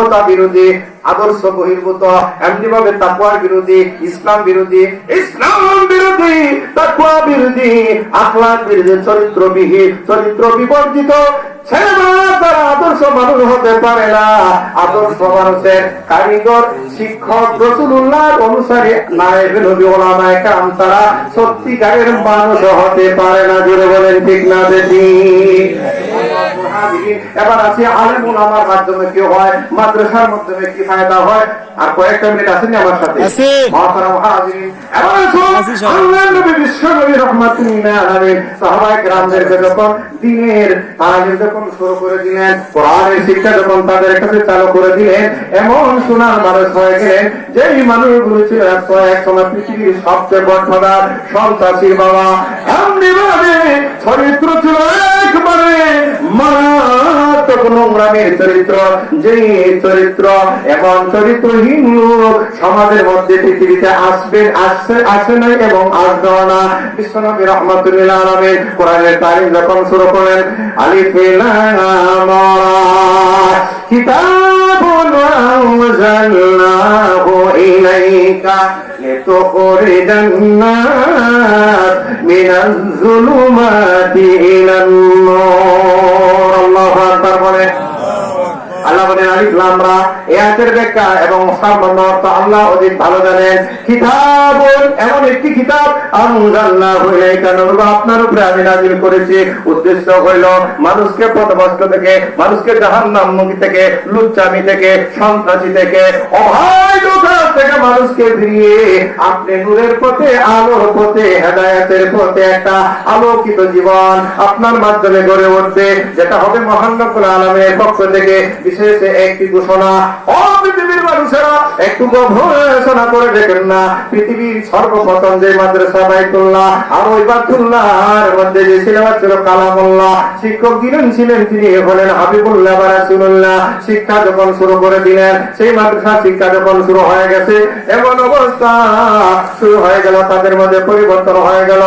মানবতা বিরোধী, আদর্শ বহির্ভূত, এমনি ভাবে তাকওয়ার বিরোধী, ইসলাম বিরোধী, তাকওয়া বিরোধী, আখলাক বিরোধী, চরিত্রবিহীন, চরিত্র বিবর্জিত ছেলেমেয়েরা তারা আদর্শ মানুষ হতে পারে না। আদর্শ মানুষের কারিগর, শিক্ষক, রাসূলুল্লাহর অনুসারী নায়েবে নবী ওলামায়ে কেরাম তারা সত্যিকারের মানুষ হতে পারে না। জোরে বলেন ঠিক না বেশি? এবার আছে আলেম ওলামার মাধ্যমে কি হয়, মাদ্রাসার মাধ্যমে কি ফায়দা হয়। আর কয়েকটা মিনিট আছেন আমার সাথে? মুহতারাম হাজিরিন, এবার আল্লাহর নবী বিশ্ব নবী রাহমাতুল্লাহ আলাইহি সাহাবায়ে কেরামদেরকে যখন দ্বীনের তালিম যখন শুরু করে দিলেন, কোরআনের শিক্ষা যখন তাদের কাছে চালু করে দিলেন, এমন সোনার মানুষ হয়ে গেলেন যেই মানুষগুলো ছিল একসময় পৃথিবীর সবচেয়ে বড় সন্ত্রাসীর বাবা। এমনি ভাবে চরিত্র ছিল একবারে মারাত্মক নোংরামের চরিত্র, যে চরিত্র এমন চরিত্রহীন লোক সমাজের মধ্যে পৃথিবীতে আসে নাই এবং আসবেও না। বিশ্বনবী রাহমাতুল্লাহ আলাইহি কোরআনের তালিম যখন শুরু করেন, আলিফ লাম রা কিতাবুন আনজালনাহু ইলাইকা লিতুখরিজান নাস মিনাজ যুলুমাতি ইলান নূর। আল্লাহু আকবার বলেন। আল্লাহ বলেন আলিফ লাম রা, এই আয়াতের ব্যাখ্যা এবং সম্পূর্ণ অর্থ আল্লাহ অধিক ভালো জানেন। কিতাবুন, এমন একটি কিতাব, আনজালনাহু ইলাইকা, নূর, আপনার উপরে আমি নাযিল করেছি। উদ্দেশ্য হইল মানুষকে পথভ্রষ্ট থেকে, মানুষকে জাহান্নামমুখী থেকে, লুচ্চামি থেকে, সন্ত্রাসী থেকে, অবৈধ কাজ থেকে মানুষকে ফিরিয়ে আপনি নূরের পথে, আলোর পথে, হেদায়েতের পথে একটা আলোকিত জীবন আপনার মাধ্যমে গড়ে উঠবে, যেটা হবে মহান রব্বুল আলামিনের পক্ষ থেকে বিশেষ একটি ঘোষণা। ও পৃথিবীর মানুষেরা, একটু গবেষণা করে দেখেন না, পৃথিবীর সর্বপ্রথম যে মাদ্রাসা বাইতুল্লাহ আর ওই বাইতুল্লাহর মধ্যে যে সিলেবাস ছিল কালামুল্লাহ, শিক্ষক ছিলেন তিনি হলেন হাবিবুল্লাহ বা রাসূলুল্লাহ। শিক্ষা যখন শুরু করে দিলেন, সেই মাদ্রাসা শিক্ষা যখন শুরু হয়ে গেছে, এমন অবস্থা শুরু হয়ে গেল, তাদের মধ্যে পরিবর্তন হয়ে গেল।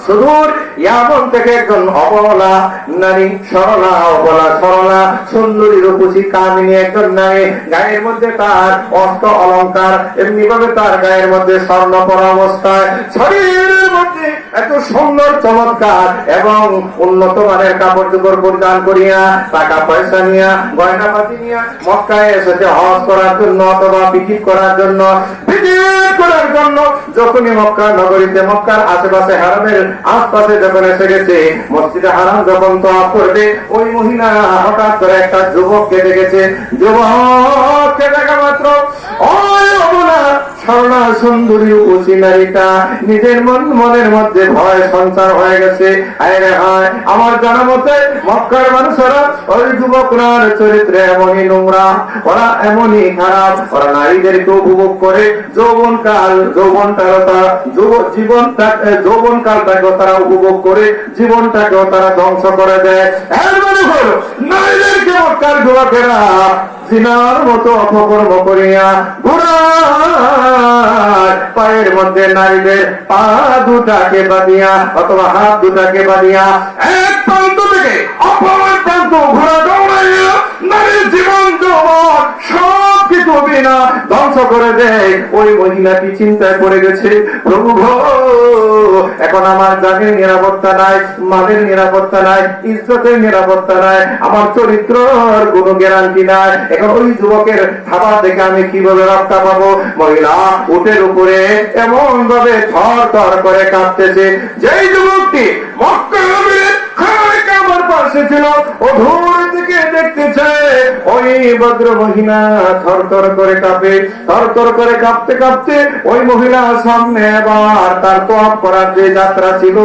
সুদূর ইয়ামন থেকে একজন অবলা নারী, সরলা সুন্দরী রূপসী কামিনী একজন নারী, গায়ের মধ্যে তার অস্ত্র অলংকার, এমনি ভাবে তার গায়ের মধ্যে স্বর্ণ পরা অবস্থায়, শরীরের মধ্যে এত সুন্দর চমৎকার এবং উন্নত মানের কাপড় চোপড় পরিধান করিয়া, টাকা পয়সা নিয়া, গয়নাপাতি নিয়া মক্কায় এসেছে হজ করার জন্য অথবা বিক্রি করার জন্য। যখনই মক্কা নগরীতে, মক্কার আশেপাশে, হারামের আশপাশে যখন এসে গেছে, মসজিদে হারাম যখন তওয়াফ করবে, ওই মহিলা হঠাৎ করে একটা যুবককে দেখেছে। যুবককে দেখা মাত্র ওই অবলা সরলা সুন্দরী রূপসী নারীটা নিজের মনের মধ্যে ভয় সঞ্চার হয়ে গেছে। আরে হায়, আমার জানা মতে মক্কার মানুষেরা ওই যুবকরার চরিত্রে এমনই নোংরা, ওরা এমনই খারাপ, ওরা নারীদেরকে উপভোগ করে যৌবনকালটাকেও তারা উপভোগ করে, জীবনটাকেও তারা ধ্বংস করে দেয়। এর মানে হল নারীদেরকে মক্কার যুবকেরা জিনার মতো অপকর্ম করিয়া পায়ের মধ্যে নারীদের পা দুটাকে বাঁধিয়া অথবা হাত দুটাকে বাঁধিয়া এক প্রান্ত থেকে অপর প্রান্ত ঘোরা দৌড়াইয়া নারীর জীবন যৌবন সব কিছু বিনা ধ্বংস করে দেয়। ওই মহিলাটি চিন্তায় পড়ে গেছে, প্রভু এখন আমার জানের নিরাপত্তা নাই, মানের নিরাপত্তা নাই, ইজ্জতের নিরাপত্তা নাই, আমার চরিত্রের কোনো গ্যারান্টি নাই, এখন ওই যুবকের খাবার দেখে আমি কিভাবে রক্ষা পাবো? মহিলা উটের উপরে এমন ভাবে থর থর করে কাঁপতেছে, যেই যুবকটি মক্কার আমার পাশে ছিল, ও দূর থেকে দেখতেছে ওই ভদ্র মহিলা থর থর করে কাঁপে, থর থর করে কাঁপতে কাঁপতে ওই মহিলা সামনে আবার তার তোয়াফ করার যে যাত্রা ছিল,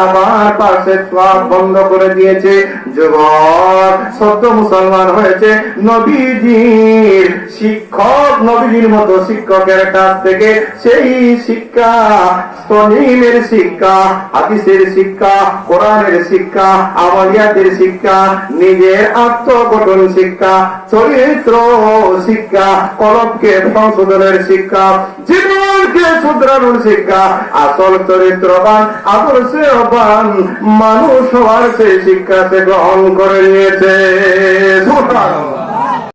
আমার পাশে তোয়াফ বন্ধ করে দিয়েছে। যুবক সত্য মুসলমান হয়েছে, নবীজির শিক্ষক, নবীজির মতো শিক্ষকের কাছ থেকে সেই শিক্ষা, তলিমের শিক্ষা, হাদিসের শিক্ষা, কোরআনের শিক্ষা, আমলিয়াতের শিক্ষা, নিজের আত্মগঠন শিক্ষা, চরিত্র শিক্ষা, কলবকে সংশোধনের শিক্ষা, জীবনকে শুধরানোর শিক্ষা, আসল চরিত্রবান আদর্শবান মানুষ হওয়ার সেই শিক্ষা সে গ্রহণ করে নিয়েছে। সুবহানাল্লাহ।